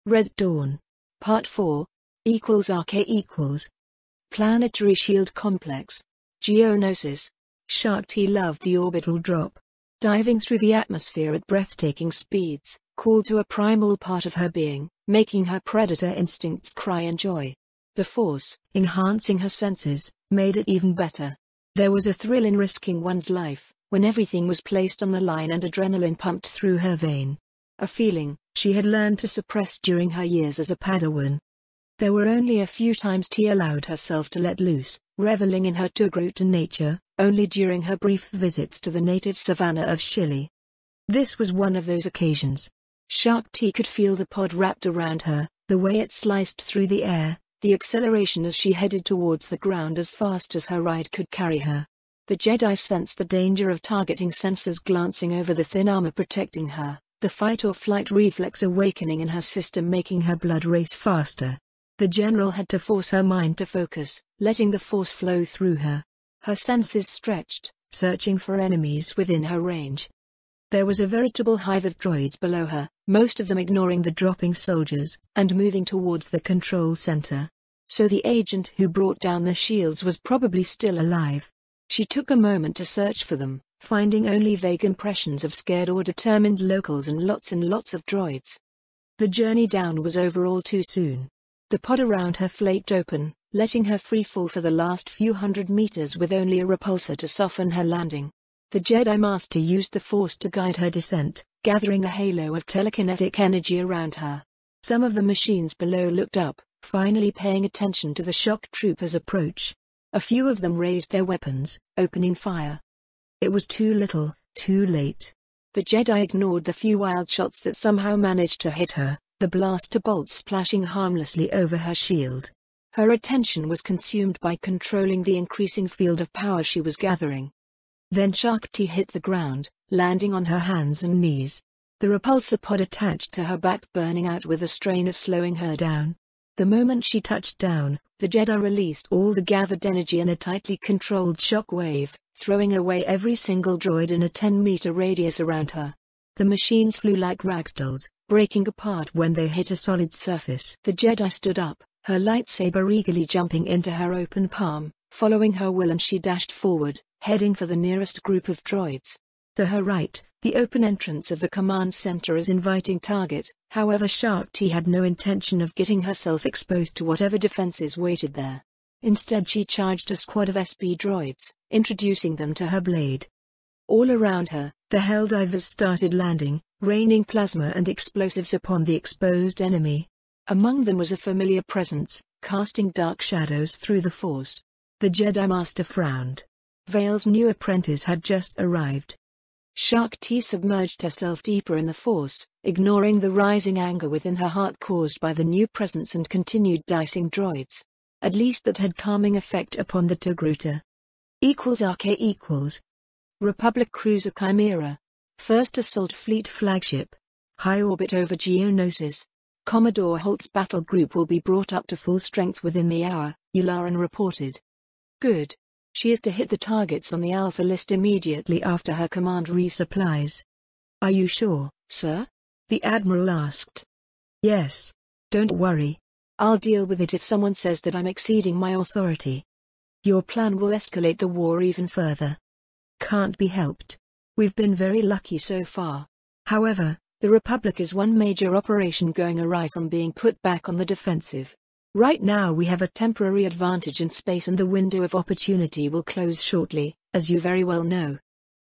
Red Dawn. Part 4. =RK=. Planetary Shield Complex. Geonosis. Shark T loved the orbital drop. Diving through the atmosphere at breathtaking speeds, called to a primal part of her being, making her predator instincts cry in joy. The Force, enhancing her senses, made it even better. There was a thrill in risking one's life, when everything was placed on the line and adrenaline pumped through her vein. A feeling she had learned to suppress during her years as a Padawan. There were only a few times T allowed herself to let loose, reveling in her Togruta nature, only during her brief visits to the native savanna of Chile. This was one of those occasions. Shark T could feel the pod wrapped around her, the way it sliced through the air, the acceleration as she headed towards the ground as fast as her ride could carry her. The Jedi sensed the danger of targeting sensors glancing over the thin armor protecting her, the fight-or-flight reflex awakening in her system making her blood race faster. The General had to force her mind to focus, letting the Force flow through her. Her senses stretched, searching for enemies within her range. There was a veritable hive of droids below her, most of them ignoring the dropping soldiers, and moving towards the control center. So the agent who brought down the shields was probably still alive. She took a moment to search for them, finding only vague impressions of scared or determined locals and lots of droids. The journey down was over all too soon. The pod around her flaked open, letting her free fall for the last few hundred meters with only a repulsor to soften her landing. The Jedi Master used the Force to guide her descent, gathering a halo of telekinetic energy around her. Some of the machines below looked up, finally paying attention to the shock trooper's approach. A few of them raised their weapons, opening fire. It was too little, too late. The Jedi ignored the few wild shots that somehow managed to hit her, the blaster bolts splashing harmlessly over her shield. Her attention was consumed by controlling the increasing field of power she was gathering. Then Shark T hit the ground, landing on her hands and knees. The repulsor pod attached to her back burning out with a strain of slowing her down. The moment she touched down, the Jedi released all the gathered energy in a tightly controlled shock wave, throwing away every single droid in a 10-meter radius around her. The machines flew like ragdolls, breaking apart when they hit a solid surface. The Jedi stood up, her lightsaber eagerly jumping into her open palm, following her will, and she dashed forward, heading for the nearest group of droids. To her right, the open entrance of the command center is inviting target, however Shark T had no intention of getting herself exposed to whatever defenses waited there. Instead she charged a squad of SP droids, introducing them to her blade. All around her, the Helldivers started landing, raining plasma and explosives upon the exposed enemy. Among them was a familiar presence, casting dark shadows through the Force. The Jedi Master frowned. Vale's new apprentice had just arrived. Shark T submerged herself deeper in the Force, ignoring the rising anger within her heart caused by the new presence and continued dicing droids. At least that had calming effect upon the Togruta. =RK=. Republic Cruiser Chimera. First Assault Fleet Flagship. High orbit over Geonosis. Commodore Holt's battle group will be brought up to full strength within the hour, Yularen reported. Good. She is to hit the targets on the Alpha list immediately after her command resupplies. Are you sure, sir? The Admiral asked. Yes. Don't worry. I'll deal with it if someone says that I'm exceeding my authority. Your plan will escalate the war even further. Can't be helped. We've been very lucky so far. However, the Republic is one major operation going awry from being put back on the defensive. Right now we have a temporary advantage in space and the window of opportunity will close shortly, as you very well know.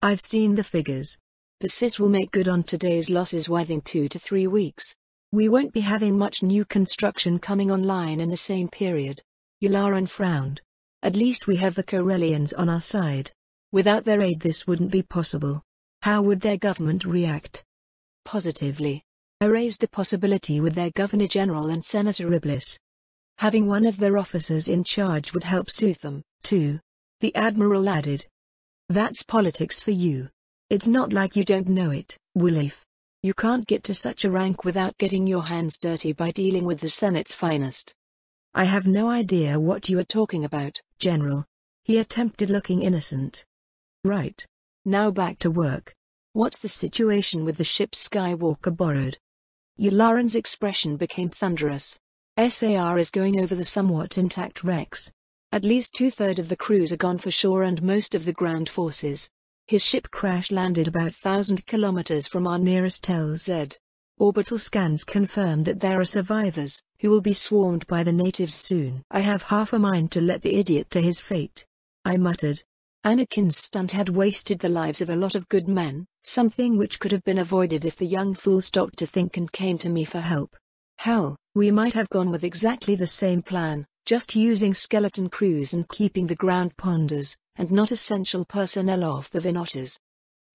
I've seen the figures. The Sis will make good on today's losses within 2 to 3 weeks. We won't be having much new construction coming online in the same period. Yularen frowned. At least we have the Corellians on our side. Without their aid this wouldn't be possible. How would their government react? Positively. I raised the possibility with their Governor General and Senator Iblis. Having one of their officers in charge would help soothe them, too. The Admiral added. That's politics for you. It's not like you don't know it, Wilif. You can't get to such a rank without getting your hands dirty by dealing with the Senate's finest. I have no idea what you are talking about, General. He attempted looking innocent. Right. Now back to work. What's the situation with the ship Skywalker borrowed? Yularen's expression became thunderous. SAR is going over the somewhat intact wrecks. At least two-thirds of the crews are gone for sure and most of the ground forces. His ship crash-landed about 1,000 kilometers from our nearest LZ. Orbital scans confirm that there are survivors, who will be swarmed by the natives soon. I have half a mind to let the idiot to his fate, I muttered. Anakin's stunt had wasted the lives of a lot of good men, something which could have been avoided if the young fool stopped to think and came to me for help. Hell, we might have gone with exactly the same plan, just using skeleton crews and keeping the ground ponders, and not essential personnel off the Vinotters.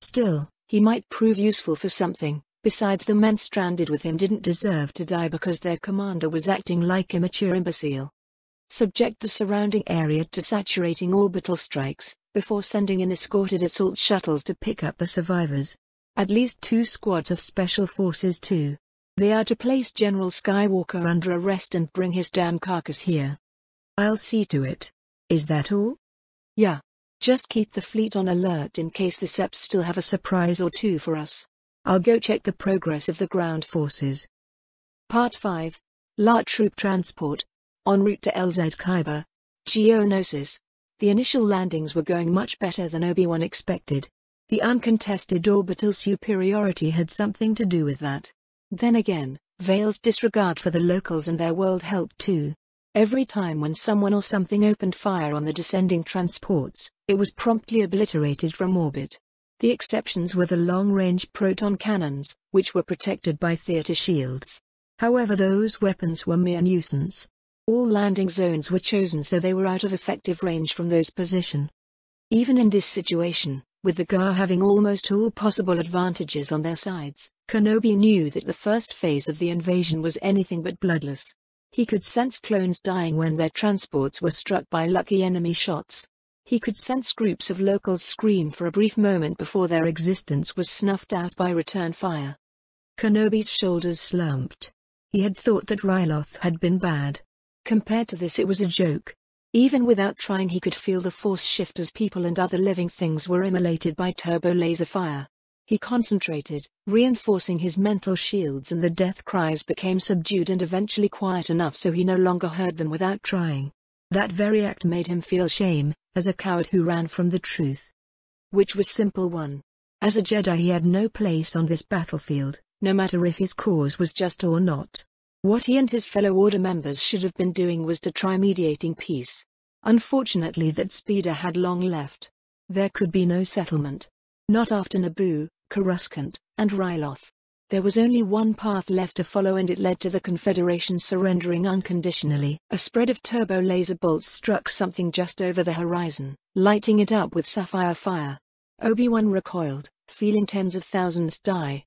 Still, he might prove useful for something. Besides, the men stranded with him didn't deserve to die because their commander was acting like a mature imbecile. Subject the surrounding area to saturating orbital strikes, before sending in escorted assault shuttles to pick up the survivors. At least 2 squads of special forces too. They are to place General Skywalker under arrest and bring his damn carcass here. I'll see to it. Is that all? Yeah. Just keep the fleet on alert in case the Seps still have a surprise or two for us. I'll go check the progress of the ground forces. Part 5. La Troop Transport. En route to LZ Kyber. Geonosis. The initial landings were going much better than Obi-Wan expected. The uncontested orbital superiority had something to do with that. Then again, Vale's disregard for the locals and their world helped too. Every time when someone or something opened fire on the descending transports, it was promptly obliterated from orbit. The exceptions were the long-range proton cannons, which were protected by theater shields. However, those weapons were mere nuisance. All landing zones were chosen so they were out of effective range from those positions. Even in this situation, with the GAR having almost all possible advantages on their sides, Kenobi knew that the first phase of the invasion was anything but bloodless. He could sense clones dying when their transports were struck by lucky enemy shots. He could sense groups of locals scream for a brief moment before their existence was snuffed out by return fire. Kenobi's shoulders slumped. He had thought that Ryloth had been bad. Compared to this, it was a joke. Even without trying, he could feel the force shift as people and other living things were immolated by turbo laser fire. He concentrated, reinforcing his mental shields, and the death cries became subdued and eventually quiet enough so he no longer heard them without trying. That very act made him feel shame, as a coward who ran from the truth. Which was simple one. As a Jedi, he had no place on this battlefield, no matter if his cause was just or not. What he and his fellow Order members should have been doing was to try mediating peace. Unfortunately, that speeder had long left. There could be no settlement. Not after Naboo, Coruscant, and Ryloth. There was only one path left to follow, and it led to the Confederation surrendering unconditionally. A spread of turbo laser bolts struck something just over the horizon, lighting it up with sapphire fire. Obi-Wan recoiled, feeling tens of thousands die.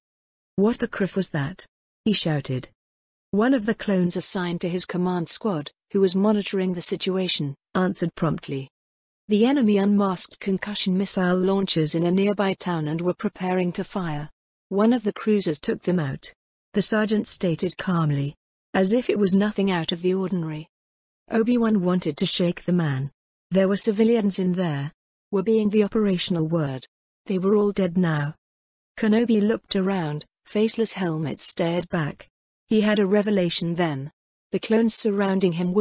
What the criff was that? He shouted. One of the clones assigned to his command squad, who was monitoring the situation, answered promptly. The enemy unmasked concussion missile launchers in a nearby town and were preparing to fire. One of the cruisers took them out. The sergeant stated calmly, as if it was nothing out of the ordinary. Obi-Wan wanted to shake the man. There were civilians in there. Were being the operational word. They were all dead now. Kenobi looked around, faceless helmets stared back. He had a revelation then. The clones surrounding him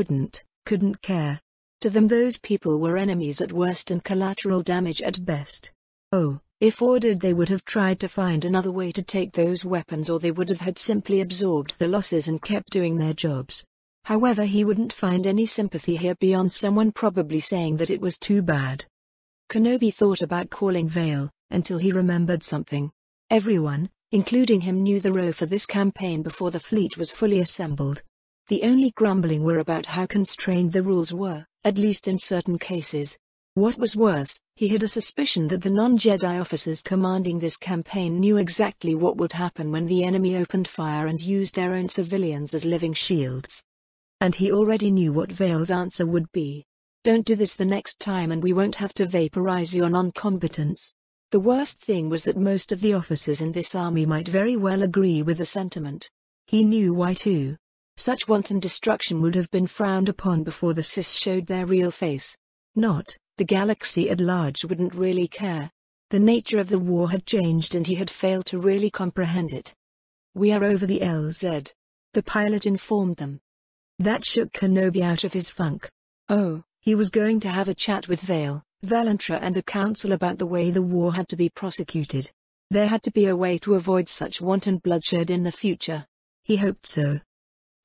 couldn't care. To them, those people were enemies at worst and collateral damage at best. Oh, if ordered, they would have tried to find another way to take those weapons, or they would have had simply absorbed the losses and kept doing their jobs. However, he wouldn't find any sympathy here beyond someone probably saying that it was too bad. Kenobi thought about calling Vale, until he remembered something. Everyone, including him, knew the row for this campaign before the fleet was fully assembled. The only grumbling were about how constrained the rules were, at least in certain cases. What was worse, he had a suspicion that the non-Jedi officers commanding this campaign knew exactly what would happen when the enemy opened fire and used their own civilians as living shields. And he already knew what Vale's answer would be. Don't do this the next time and we won't have to vaporize your non-combatants. The worst thing was that most of the officers in this army might very well agree with the sentiment. He knew why too. Such wanton destruction would have been frowned upon before the Sith showed their real face. The galaxy at large wouldn't really care. The nature of the war had changed and he had failed to really comprehend it. "We are over the LZ," the pilot informed them. That shook Kenobi out of his funk. Oh, he was going to have a chat with Vale, Valentra and the Council about the way the war had to be prosecuted. There had to be a way to avoid such wanton bloodshed in the future. He hoped so.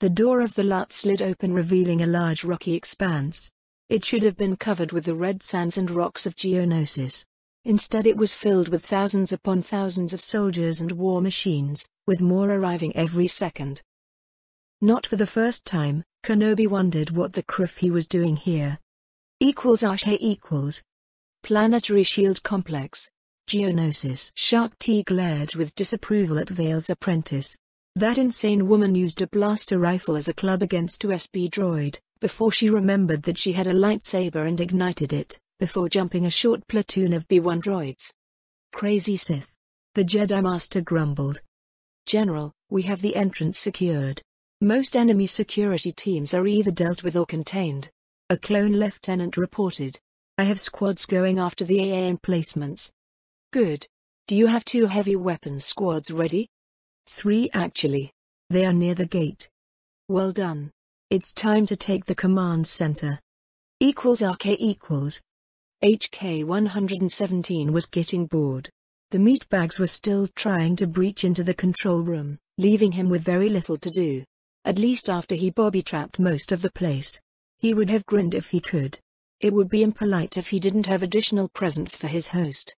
The door of the LUT slid open, revealing a large rocky expanse. It should have been covered with the red sands and rocks of Geonosis. Instead it was filled with thousands upon thousands of soldiers and war machines, with more arriving every second. Not for the first time, Kenobi wondered what the criff he was doing here. Ashe equals Planetary Shield Complex, Geonosis. Shark T glared with disapproval at Vale's apprentice. That insane woman used a blaster rifle as a club against a SB droid, before she remembered that she had a lightsaber and ignited it, before jumping a short platoon of B-1 droids. Crazy Sith. The Jedi Master grumbled. "General, we have the entrance secured. Most enemy security teams are either dealt with or contained," a clone lieutenant reported. "I have squads going after the AA emplacements." "Good. Do you have 2 heavy weapons squads ready?" "3 actually. They are near the gate." "Well done. It's time to take the command center." RK equals HK-117 was getting bored. The meatbags were still trying to breach into the control room, leaving him with very little to do. At least after he booby-trapped most of the place. He would have grinned if he could. It would be impolite if he didn't have additional presents for his host.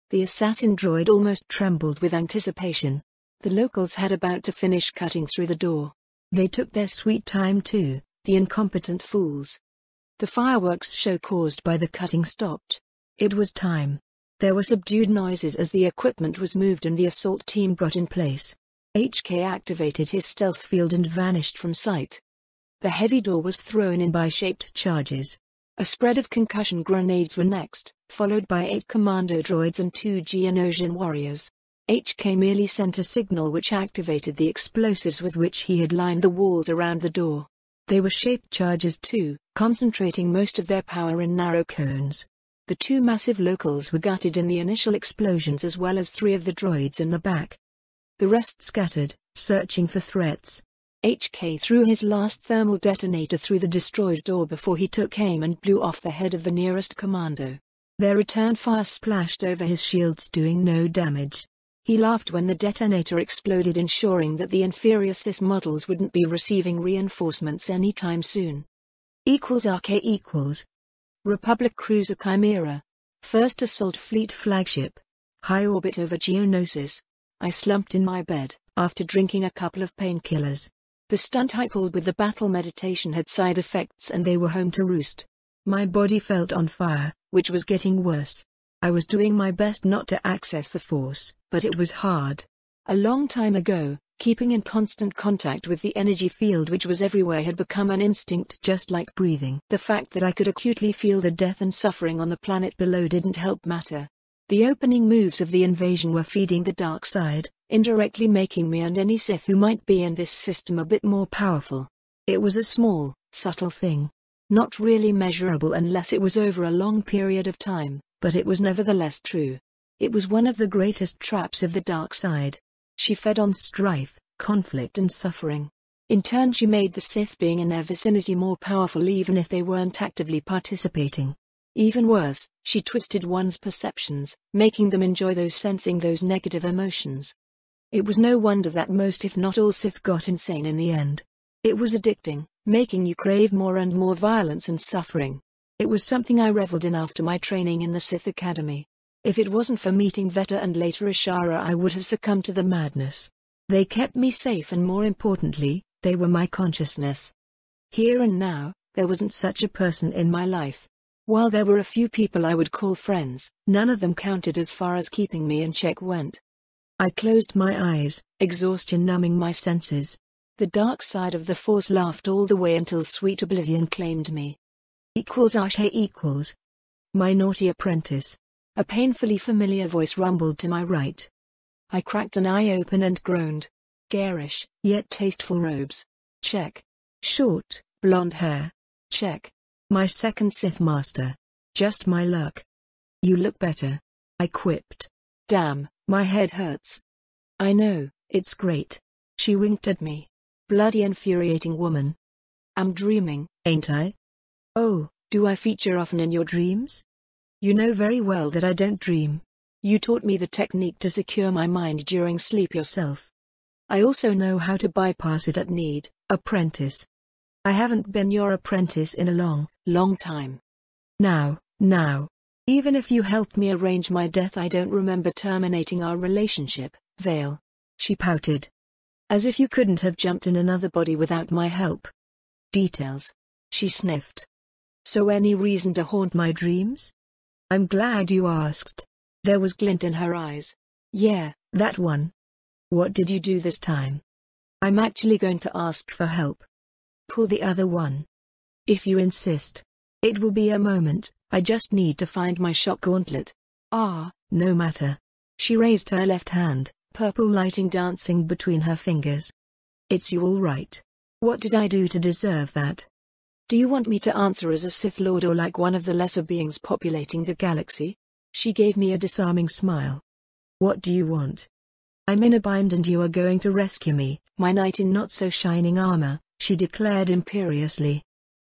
The assassin droid almost trembled with anticipation. The locals had about to finish cutting through the door. They took their sweet time too, the incompetent fools. The fireworks show caused by the cutting stopped. It was time. There were subdued noises as the equipment was moved and the assault team got in place. HK activated his stealth field and vanished from sight. The heavy door was thrown in by shaped charges. A spread of concussion grenades were next, followed by 8 commando droids and 2 Geonosian warriors. HK merely sent a signal which activated the explosives with which he had lined the walls around the door. They were shaped charges too, concentrating most of their power in narrow cones. The 2 massive locals were gutted in the initial explosions as well as 3 of the droids in the back. The rest scattered, searching for threats. HK threw his last thermal detonator through the destroyed door before he took aim and blew off the head of the nearest commando. Their return fire splashed over his shields, doing no damage. He laughed when the detonator exploded, ensuring that the inferior Sith models wouldn't be receiving reinforcements anytime soon. RK equals Republic Cruiser Chimera. First Assault Fleet Flagship. High orbit over Geonosis. I slumped in my bed, after drinking a couple of painkillers. The stunt I pulled with the battle meditation had side effects and they were home to roost. My body felt on fire, which was getting worse. I was doing my best not to access the Force, but it was hard. A long time ago, keeping in constant contact with the energy field which was everywhere had become an instinct, just like breathing. The fact that I could acutely feel the death and suffering on the planet below didn't help matter. The opening moves of the invasion were feeding the dark side, indirectly making me and any Sith who might be in this system a bit more powerful. It was a small, subtle thing. Not really measurable unless it was over a long period of time, but it was nevertheless true. It was one of the greatest traps of the dark side. She fed on strife, conflict and suffering. In turn she made the Sith being in their vicinity more powerful even if they weren't actively participating. Even worse, she twisted one's perceptions, making them enjoy sensing those negative emotions. It was no wonder that most if not all Sith got insane in the end. It was addicting, making you crave more and more violence and suffering. It was something I reveled in after my training in the Sith Academy. If it wasn't for meeting Veta and later Ashara, I would have succumbed to the madness. They kept me safe and more importantly, they were my consciousness. Here and now, there wasn't such a person in my life. While there were a few people I would call friends, none of them counted as far as keeping me in check went. I closed my eyes, exhaustion numbing my senses. The dark side of the Force laughed all the way until sweet oblivion claimed me. Ashe equals my naughty apprentice. A painfully familiar voice rumbled to my right. I cracked an eye open and groaned. Garish, yet tasteful robes. Check. Short, blonde hair. Check. My second Sith Master. Just my luck. You look better. I quipped. Damn, my head hurts. I know, it's great. She winked at me. Bloody infuriating woman. I'm dreaming, ain't I? Oh, do I feature often in your dreams? You know very well that I don't dream. You taught me the technique to secure my mind during sleep yourself. I also know how to bypass it at need, apprentice. I haven't been your apprentice in a long time. Now, even if you helped me arrange my death, I don't remember terminating our relationship, Vale. She pouted. As if you couldn't have jumped in another body without my help. Details. She sniffed. So any reason to haunt my dreams? I'm glad you asked. There was glint in her eyes. Yeah, that one. What did you do this time? I'm actually going to ask for help. Pull the other one. If you insist. It will be a moment, I just need to find my shock gauntlet. No matter. She raised her left hand, purple lighting dancing between her fingers. It's you all right. What did I do to deserve that? Do you want me to answer as a Sith Lord or like one of the lesser beings populating the galaxy? She gave me a disarming smile. What do you want? I'm in a bind and you are going to rescue me, my knight in not-so-shining armor, she declared imperiously.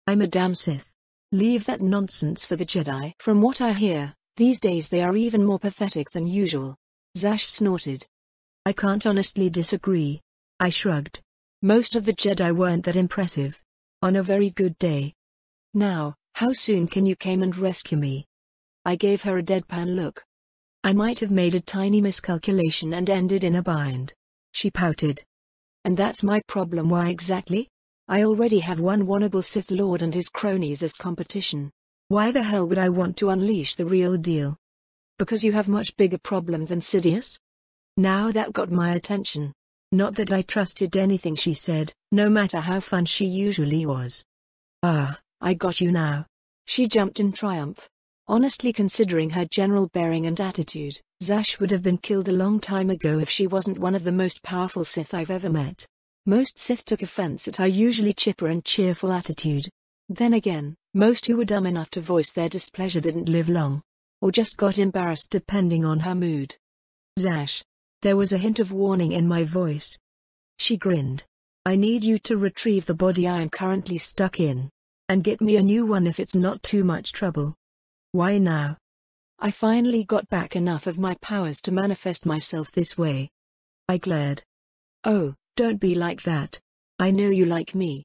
I'm a damn Sith. Leave that nonsense for the Jedi. From what I hear, these days they are even more pathetic than usual. Zash snorted. I can't honestly disagree. I shrugged. Most of the Jedi weren't that impressive. On a very good day. Now, how soon can you come and rescue me? I gave her a deadpan look. I might have made a tiny miscalculation and ended in a bind. She pouted. And that's my problem. Why exactly? I already have one wannabe Sith Lord and his cronies as competition. Why the hell would I want to unleash the real deal? Because you have much bigger problem than Sidious? Now that got my attention. Not that I trusted anything she said, no matter how fun she usually was. I got you now. She jumped in triumph. Honestly, considering her general bearing and attitude, Zash would have been killed a long time ago if she wasn't one of the most powerful Sith I've ever met. Most Sith took offense at her usually chipper and cheerful attitude. Then again, most who were dumb enough to voice their displeasure didn't live long. Or just got embarrassed depending on her mood. Zash. There was a hint of warning in my voice. She grinned. I need you to retrieve the body I am currently stuck in. And get me a new one if it's not too much trouble. Why now? I finally got back enough of my powers to manifest myself this way. I glared. Oh, don't be like that. I know you like me.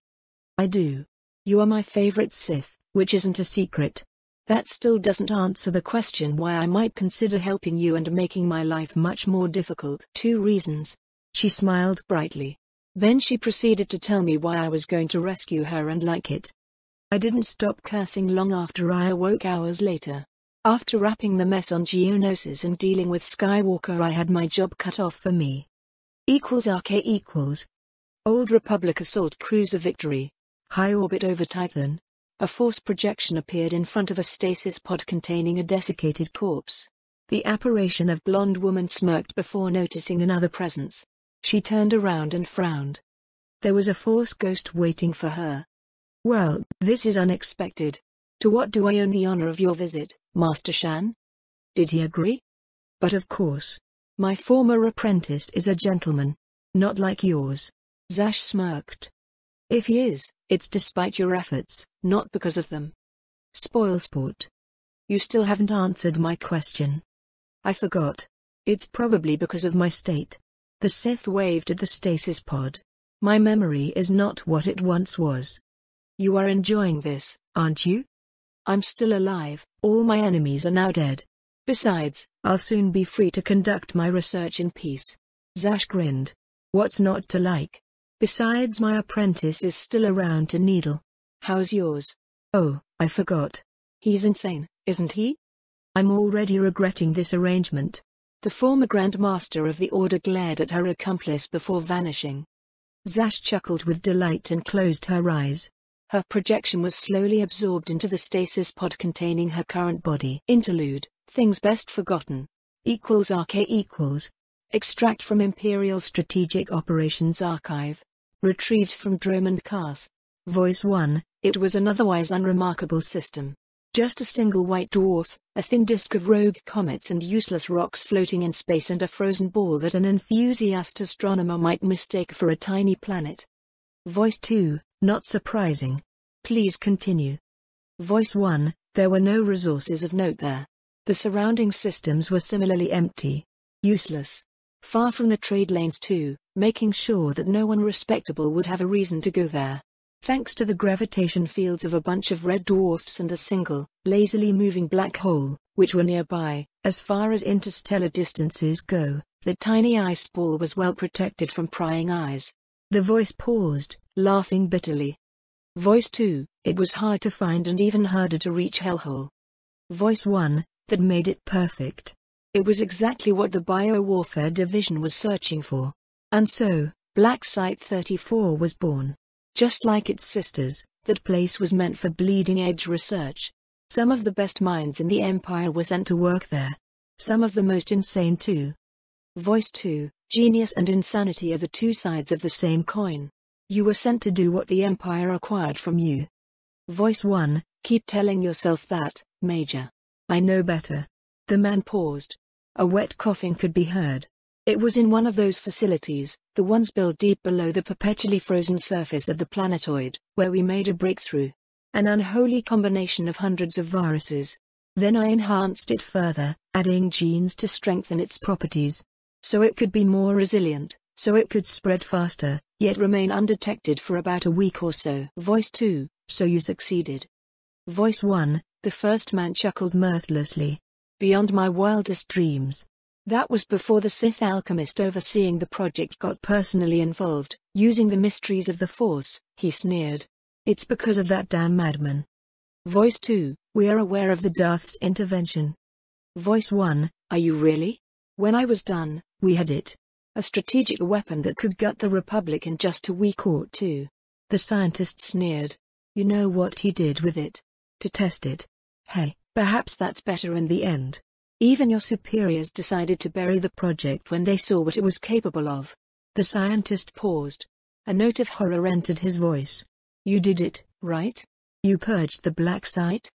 I do. You are my favorite Sith, which isn't a secret. That still doesn't answer the question why I might consider helping you and making my life much more difficult. 2 reasons. She smiled brightly. Then she proceeded to tell me why I was going to rescue her and like it. I didn't stop cursing long after I awoke hours later. After wrapping the mess on Geonosis and dealing with Skywalker, I had my job cut off for me. =RK =. Old Republic Assault Cruiser Victory. High orbit over Tython. A force projection appeared in front of a stasis pod containing a desiccated corpse. The apparition of blonde woman smirked before noticing another presence. She turned around and frowned. There was a force ghost waiting for her. Well, this is unexpected. To what do I owe the honor of your visit, Master Shan? Did he agree? But of course. My former apprentice is a gentleman. Not like yours. Zash smirked. If he is, it's despite your efforts, not because of them. Spoilsport. You still haven't answered my question. I forgot. It's probably because of my state. The Sith waved at the stasis pod. My memory is not what it once was. You are enjoying this, aren't you? I'm still alive, all my enemies are now dead. Besides, I'll soon be free to conduct my research in peace. Zash grinned. What's not to like? Besides, my apprentice is still around to needle. How's yours? Oh, I forgot. He's insane, isn't he? I'm already regretting this arrangement. The former Grand Master of the Order glared at her accomplice before vanishing. Zash chuckled with delight and closed her eyes. Her projection was slowly absorbed into the stasis pod containing her current body. Interlude, Things Best Forgotten. =RK=. Extract from Imperial Strategic Operations Archive. Retrieved from Dromund Cars. Voice 1, it was an otherwise unremarkable system. Just a single white dwarf, a thin disk of rogue comets and useless rocks floating in space, and a frozen ball that an enthusiast astronomer might mistake for a tiny planet. Voice 2, not surprising. Please continue. Voice 1, there were no resources of note there. The surrounding systems were similarly empty. Useless. Far from the trade lanes too, making sure that no one respectable would have a reason to go there. Thanks to the gravitation fields of a bunch of red dwarfs and a single, lazily moving black hole, which were nearby, as far as interstellar distances go, the tiny ice ball was well protected from prying eyes. The voice paused, laughing bitterly. Voice 2, it was hard to find and even harder to reach hellhole. Voice 1, that made it perfect. It was exactly what the Biowarfare Division was searching for. And so, Black Site 34 was born. Just like its sisters, that place was meant for bleeding-edge research. Some of the best minds in the Empire were sent to work there. Some of the most insane too. Voice 2, genius and insanity are the two sides of the same coin. You were sent to do what the Empire required from you. Voice 1, keep telling yourself that, Major. I know better. The man paused. A wet coughing could be heard. It was in one of those facilities, the ones built deep below the perpetually frozen surface of the planetoid, where we made a breakthrough. An unholy combination of hundreds of viruses. Then I enhanced it further, adding genes to strengthen its properties. So it could be more resilient, so it could spread faster, yet remain undetected for about a week or so. Voice 2, so you succeeded. Voice 1, the first man chuckled mirthlessly. Beyond my wildest dreams. That was before the Sith alchemist overseeing the project got personally involved, using the mysteries of the Force, he sneered. It's because of that damn madman. Voice 2, we are aware of the Darth's intervention. Voice 1, are you really? When I was done, we had it. A strategic weapon that could gut the Republic in just a week or two. The scientist sneered. You know what he did with it? To test it. Hey, perhaps that's better in the end. Even your superiors decided to bury the project when they saw what it was capable of. The scientist paused. A note of horror entered his voice. You did it, right? You purged the black site?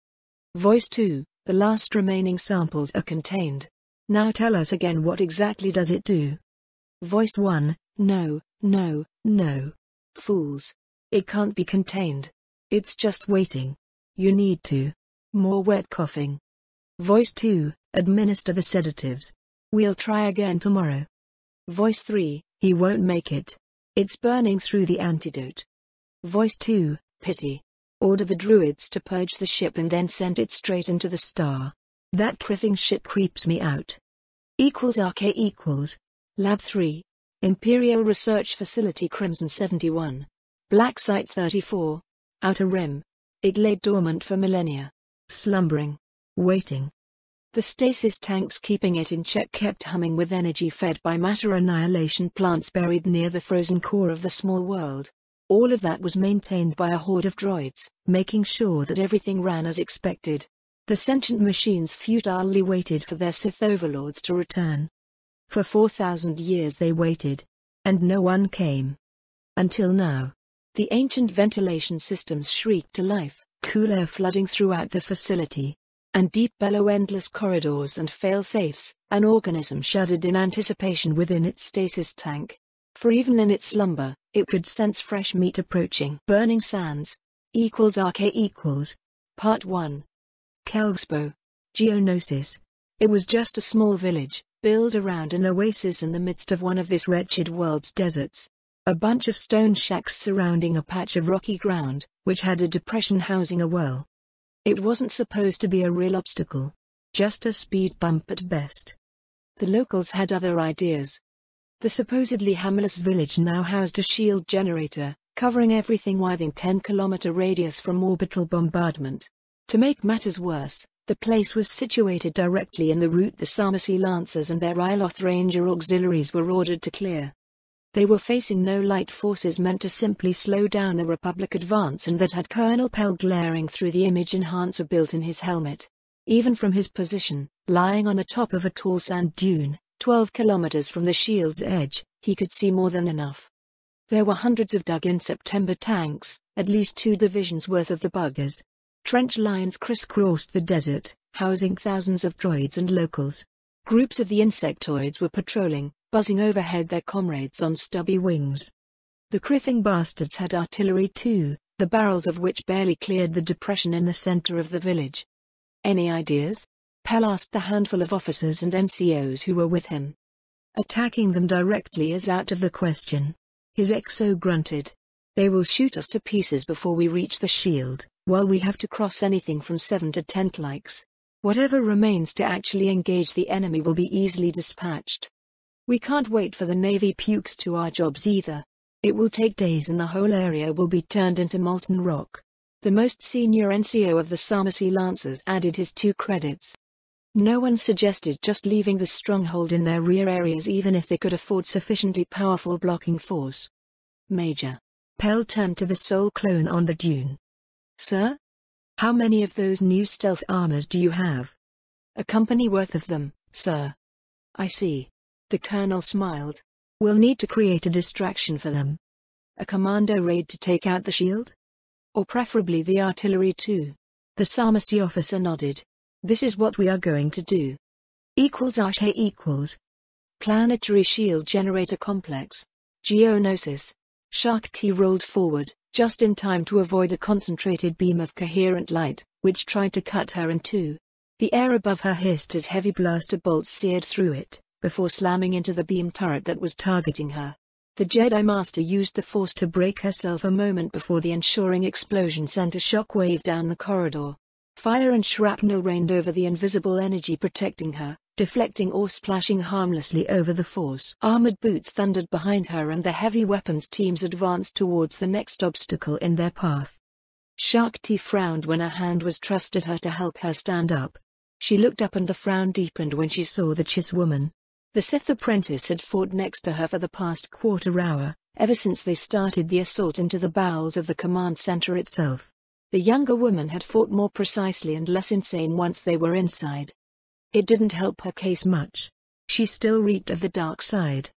Voice 2, the last remaining samples are contained. Now tell us again, what exactly does it do? Voice 1, no, no, no. Fools. It can't be contained. It's just waiting. You need to. More wet coughing. Voice 2, administer the sedatives. We'll try again tomorrow. Voice 3, he won't make it. It's burning through the antidote. Voice 2, pity. Order the druids to purge the ship and then send it straight into the star. That criffing shit creeps me out. RK equals. Lab 3. Imperial Research Facility Crimson 71. Black Site 34. Outer Rim. It lay dormant for millennia. Slumbering. Waiting. The stasis tanks keeping it in check kept humming with energy fed by matter annihilation plants buried near the frozen core of the small world. All of that was maintained by a horde of droids, making sure that everything ran as expected. The sentient machines futilely waited for their Sith overlords to return. For 4,000 years they waited. And no one came. Until now. The ancient ventilation systems shrieked to life, cool air flooding throughout the facility. And deep below endless corridors and fail-safes, an organism shuddered in anticipation within its stasis tank. For even in its slumber, it could sense fresh meat approaching. Burning Sands. RK equals. Part 1. Kelgspo. Geonosis. It was just a small village, built around an oasis in the midst of one of this wretched world's deserts. A bunch of stone shacks surrounding a patch of rocky ground, which had a depression housing a well. It wasn't supposed to be a real obstacle. Just a speed bump at best. The locals had other ideas. The supposedly hammerless village now housed a shield generator, covering everything within 10-kilometer radius from orbital bombardment. To make matters worse, the place was situated directly in the route the Pharmacy Lancers and their Iloth Ranger auxiliaries were ordered to clear. They were facing no light forces meant to simply slow down the Republic advance, and that had Colonel Pell glaring through the image enhancer built in his helmet. Even from his position, lying on the top of a tall sand dune, 12 kilometers from the shield's edge, he could see more than enough. There were hundreds of dug-in September tanks, at least 2 divisions worth of the buggers. Trench lines crisscrossed the desert, housing thousands of droids and locals. Groups of the insectoids were patrolling, buzzing overhead their comrades on stubby wings. The criffing bastards had artillery too, the barrels of which barely cleared the depression in the center of the village. Any ideas? Pell asked the handful of officers and NCOs who were with him. Attacking them directly is out of the question. His XO grunted. They will shoot us to pieces before we reach the shield, while we have to cross anything from 7 to 10 likes. Whatever remains to actually engage the enemy will be easily dispatched. We can't wait for the Navy pukes to our jobs either. It will take days and the whole area will be turned into molten rock. The most senior NCO of the Pharmacy Lancers added his 2 credits. No one suggested just leaving the stronghold in their rear areas even if they could afford sufficiently powerful blocking force. Major. Pell turned to the sole clone on the dune. Sir? How many of those new stealth armors do you have? A company worth of them, sir. I see. The colonel smiled. We'll need to create a distraction for them. A commando raid to take out the shield? Or preferably the artillery too. The pharmacy officer nodded. This is what we are going to do. =RK equals. Planetary Shield Generator Complex. Geonosis. Shark T rolled forward, just in time to avoid a concentrated beam of coherent light, which tried to cut her in two. The air above her hissed as heavy blaster bolts seared through it, before slamming into the beam turret that was targeting her. The Jedi Master used the Force to brake herself a moment before the ensuring explosion sent a shockwave down the corridor. Fire and shrapnel rained over the invisible energy protecting her, deflecting or splashing harmlessly over the Force. Armored boots thundered behind her and the heavy weapons teams advanced towards the next obstacle in their path. Shark T frowned when a hand was thrust at her to help her stand up. She looked up and the frown deepened when she saw the Chiss woman. The Sith apprentice had fought next to her for the past quarter hour, ever since they started the assault into the bowels of the command center itself. The younger woman had fought more precisely and less insane once they were inside. It didn't help her case much. She still reeked of the dark side.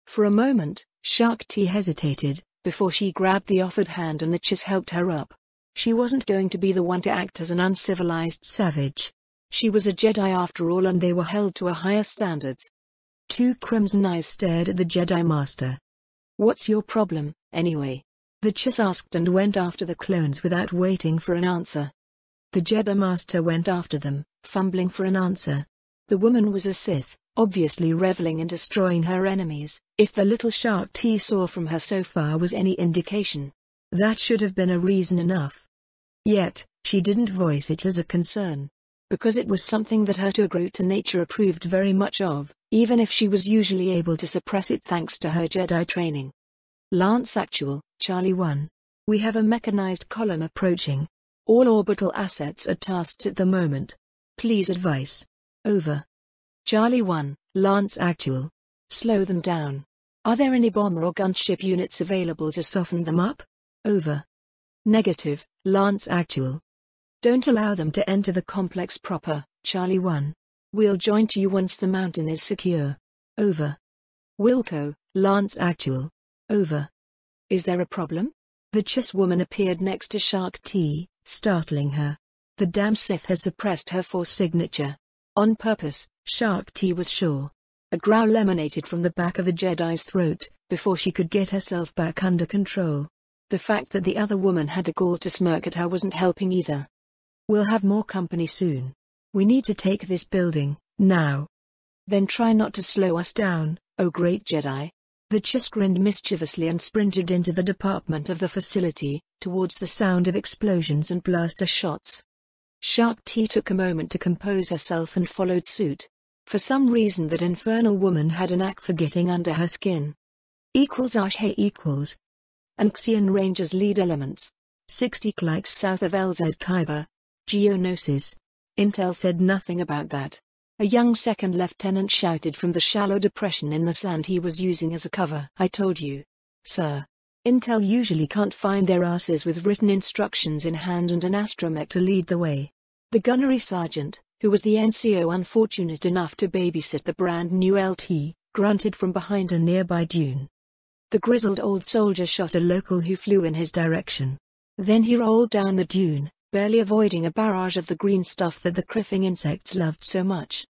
For a moment, Shark T hesitated, before she grabbed the offered hand and the Chiss helped her up. She wasn't going to be the one to act as an uncivilized savage. She was a Jedi after all and they were held to a higher standards. 2 crimson eyes stared at the Jedi Master. What's your problem, anyway? The Chiss asked and went after the clones without waiting for an answer. The Jedi Master went after them, fumbling for an answer. The woman was a Sith, obviously reveling in destroying her enemies, if the little Shark T saw from her so far was any indication. That should have been a reason enough. Yet, she didn't voice it as a concern. Because it was something that her Togruta nature approved very much of, even if she was usually able to suppress it thanks to her Jedi training. Lance Actual, Charlie 1. We have a mechanized column approaching. All orbital assets are tasked at the moment. Please advise. Over. Charlie 1, Lance Actual. Slow them down. Are there any bomber or gunship units available to soften them up? Over. Negative, Lance Actual. Don't allow them to enter the complex proper, Charlie 1. We'll join to you once the mountain is secure. Over. Wilco, Lance Actual. Over. Is there a problem? The Chiss woman appeared next to Shark T, startling her. The damn Sith has suppressed her Force signature. On purpose, Shark T was sure. A growl emanated from the back of the Jedi's throat, before she could get herself back under control. The fact that the other woman had the gall to smirk at her wasn't helping either. We'll have more company soon. We need to take this building, now. Then try not to slow us down, oh great Jedi. The Chiss grinned mischievously and sprinted into the department of the facility, towards the sound of explosions and blaster shots. Shark T took a moment to compose herself and followed suit. For some reason that infernal woman had a knack for getting under her skin. =RK equals. Anxian Rangers lead elements. 60 klikes south of LZ Khyber. Geonosis. Intel said nothing about that. A young second lieutenant shouted from the shallow depression in the sand he was using as a cover. I told you. Sir. Intel usually can't find their asses with written instructions in hand and an astromech to lead the way. The gunnery sergeant, who was the NCO unfortunate enough to babysit the brand new LT, grunted from behind a nearby dune. The grizzled old soldier shot a local who flew in his direction. Then he rolled down the dune, barely avoiding a barrage of the green stuff that the criffing insects loved so much.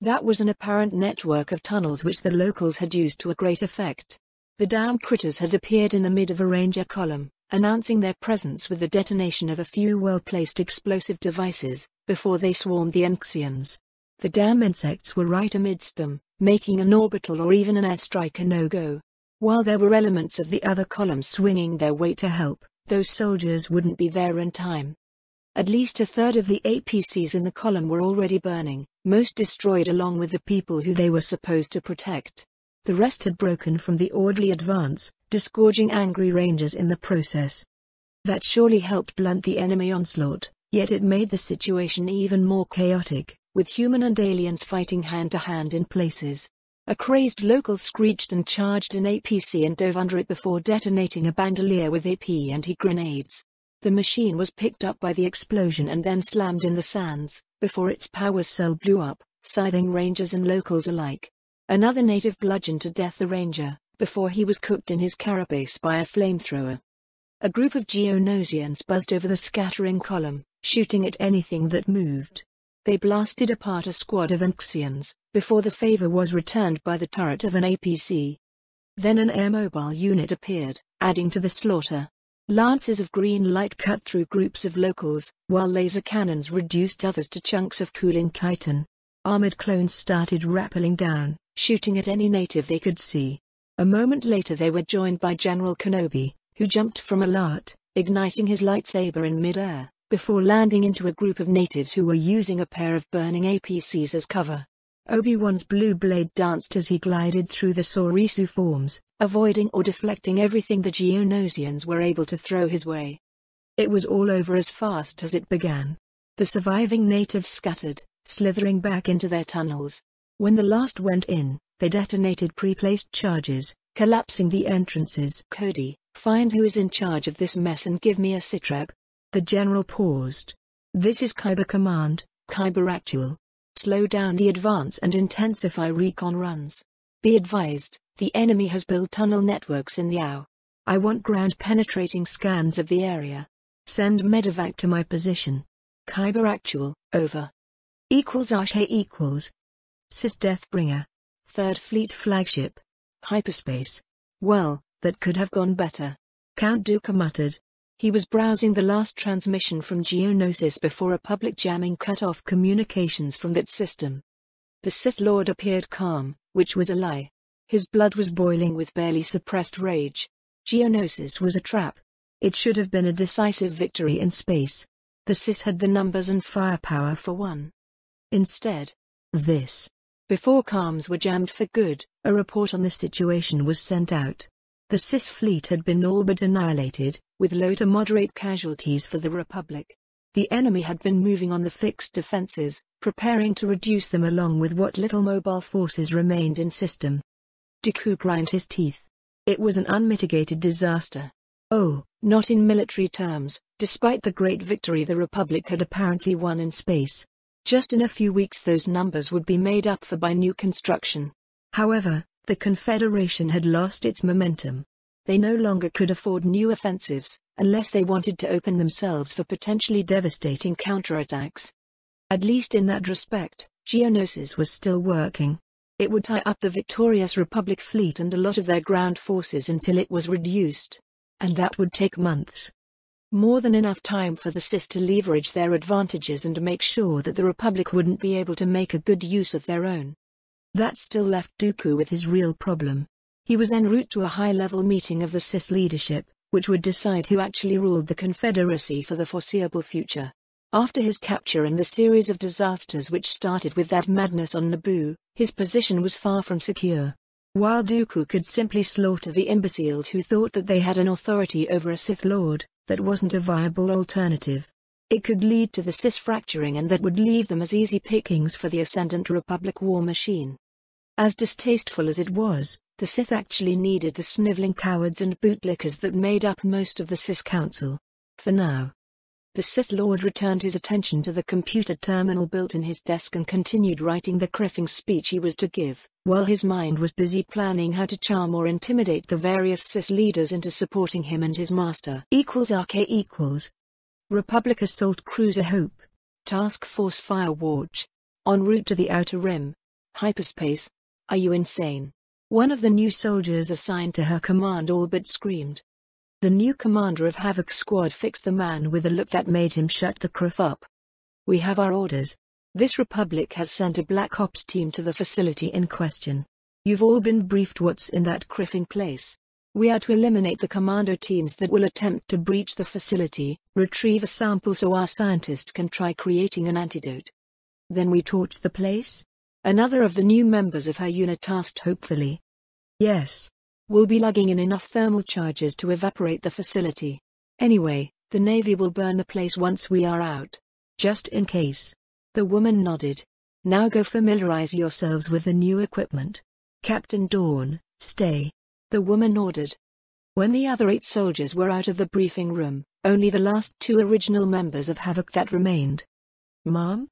That was an apparent network of tunnels which the locals had used to a great effect. The damn critters had appeared in the mid of a ranger column, announcing their presence with the detonation of a few well-placed explosive devices, before they swarmed the Enxians. The damn insects were right amidst them, making an orbital or even an airstrike a no-go. While there were elements of the other columns swinging their weight to help, those soldiers wouldn't be there in time. At least a third of the APCs in the column were already burning, most destroyed along with the people who they were supposed to protect. The rest had broken from the orderly advance, disgorging angry rangers in the process. That surely helped blunt the enemy onslaught, yet it made the situation even more chaotic, with human and aliens fighting hand-to-hand in places. A crazed local screeched and charged an APC and dove under it before detonating a bandolier with AP&E grenades. The machine was picked up by the explosion and then slammed in the sands, before its power cell blew up, scything rangers and locals alike. Another native bludgeoned to death the ranger, before he was cooked in his carapace by a flamethrower. A group of Geonosians buzzed over the scattering column, shooting at anything that moved. They blasted apart a squad of Enxians, before the favor was returned by the turret of an APC. Then an air mobile unit appeared, adding to the slaughter. Lances of green light cut through groups of locals, while laser cannons reduced others to chunks of cooling chitin. Armored clones started rappelling down, shooting at any native they could see. A moment later they were joined by General Kenobi, who jumped from Alert, igniting his lightsaber in mid-air, before landing into a group of natives who were using a pair of burning APCs as cover. Obi-Wan's blue blade danced as he glided through the Sorisu forms, avoiding or deflecting everything the Geonosians were able to throw his way. It was all over as fast as it began. The surviving natives scattered, slithering back into their tunnels. When the last went in, they detonated pre-placed charges, collapsing the entrances. "Cody, find who is in charge of this mess and give me a sitrep." The general paused. "This is Kyber Command, Kyber Actual. Slow down the advance and intensify recon runs. Be advised, the enemy has built tunnel networks in the AO. I want ground-penetrating scans of the area. Send medevac to my position. Kyber Actual, over. Ashe equals. Sis Deathbringer. 3rd Fleet Flagship. Hyperspace. Well, that could have gone better." Count Dooku muttered. He was browsing the last transmission from Geonosis before a public jamming cut off communications from that system. The Sith Lord appeared calm, which was a lie. His blood was boiling with barely suppressed rage. Geonosis was a trap. It should have been a decisive victory in space. The Sith had the numbers and firepower for one. Instead, this. Before comms were jammed for good, a report on the situation was sent out. The Sith fleet had been all but annihilated, with low to moderate casualties for the Republic. The enemy had been moving on the fixed defenses, preparing to reduce them along with what little mobile forces remained in system. Dooku grind his teeth. It was an unmitigated disaster. Oh, not in military terms, despite the great victory the Republic had apparently won in space. Just in a few weeks those numbers would be made up for by new construction. However, the Confederation had lost its momentum. They no longer could afford new offensives, unless they wanted to open themselves for potentially devastating counterattacks. At least in that respect, Geonosis was still working. It would tie up the victorious Republic fleet and a lot of their ground forces until it was reduced. And that would take months. More than enough time for the Sith to leverage their advantages and make sure that the Republic wouldn't be able to make a good use of their own. That still left Dooku with his real problem. He was en route to a high-level meeting of the Sith leadership, which would decide who actually ruled the Confederacy for the foreseeable future. After his capture and the series of disasters which started with that madness on Naboo, his position was far from secure. While Dooku could simply slaughter the imbeciles who thought that they had an authority over a Sith Lord, that wasn't a viable alternative. It could lead to the Sith fracturing, and that would leave them as easy pickings for the Ascendant Republic war machine. As distasteful as it was, the Sith actually needed the sniveling cowards and bootlickers that made up most of the Sith Council. For now. The Sith Lord returned his attention to the computer terminal built in his desk and continued writing the criffing speech he was to give, while his mind was busy planning how to charm or intimidate the various Sith leaders into supporting him and his master. Republic Assault Cruiser Hope. Task Force Firewatch. En route to the Outer Rim. Hyperspace. Are you insane? One of the new soldiers assigned to her command all but screamed. The new commander of Havoc Squad fixed the man with a look that made him shut the crap up. We have our orders. This Republic has sent a Black Ops team to the facility in question. You've all been briefed what's in that criffing place. We are to eliminate the commando teams that will attempt to breach the facility, retrieve a sample so our scientists can try creating an antidote. Then we torch the place? Another of the new members of her unit asked hopefully. Yes. We'll be lugging in enough thermal charges to evaporate the facility. Anyway, the Navy will burn the place once we are out. Just in case. The woman nodded. Now go familiarize yourselves with the new equipment. Captain Dawn, stay. The woman ordered. When the other 8 soldiers were out of the briefing room, only the last 2 original members of Havoc that remained. Mom?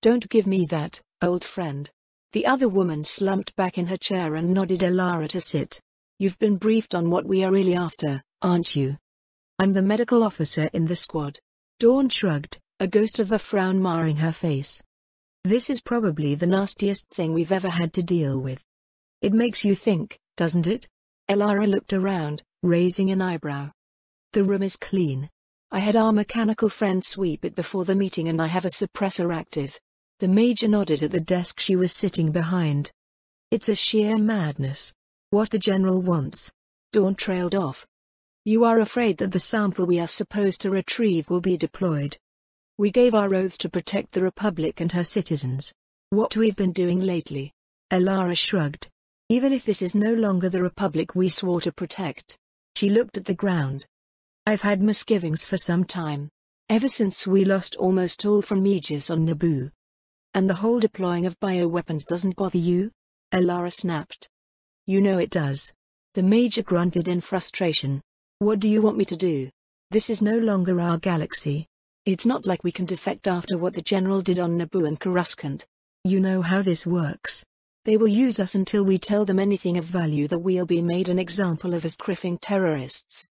Don't give me that, old friend. The other woman slumped back in her chair and nodded Elara to sit. You've been briefed on what we are really after, aren't you? I'm the medical officer in the squad. Dawn shrugged, a ghost of a frown marring her face. This is probably the nastiest thing we've ever had to deal with. It makes you think, doesn't it? Elara looked around, raising an eyebrow. The room is clean. I had our mechanical friend sweep it before the meeting and I have a suppressor active. The major nodded at the desk she was sitting behind. It's a sheer madness. What the general wants. Dawn trailed off. You are afraid that the sample we are supposed to retrieve will be deployed. We gave our oaths to protect the Republic and her citizens. What we've been doing lately. Elara shrugged. Even if this is no longer the Republic we swore to protect. She looked at the ground. I've had misgivings for some time. Ever since we lost almost all from Aegis on Naboo. And the whole deploying of bioweapons doesn't bother you? Elara snapped. You know it does. The major grunted in frustration. What do you want me to do? This is no longer our galaxy. It's not like we can defect after what the general did on Naboo and Coruscant. You know how this works. They will use us until we tell them anything of value that we'll be made an example of as criffing terrorists.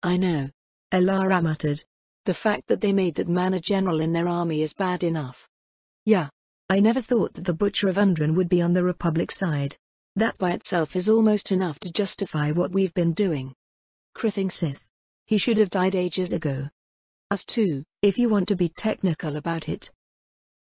I know. Elara muttered. The fact that they made that man a general in their army is bad enough. Yeah. I never thought that the Butcher of Undren would be on the Republic side. That by itself is almost enough to justify what we've been doing. Criffing Sith. He should have died ages ago. Us too, if you want to be technical about it.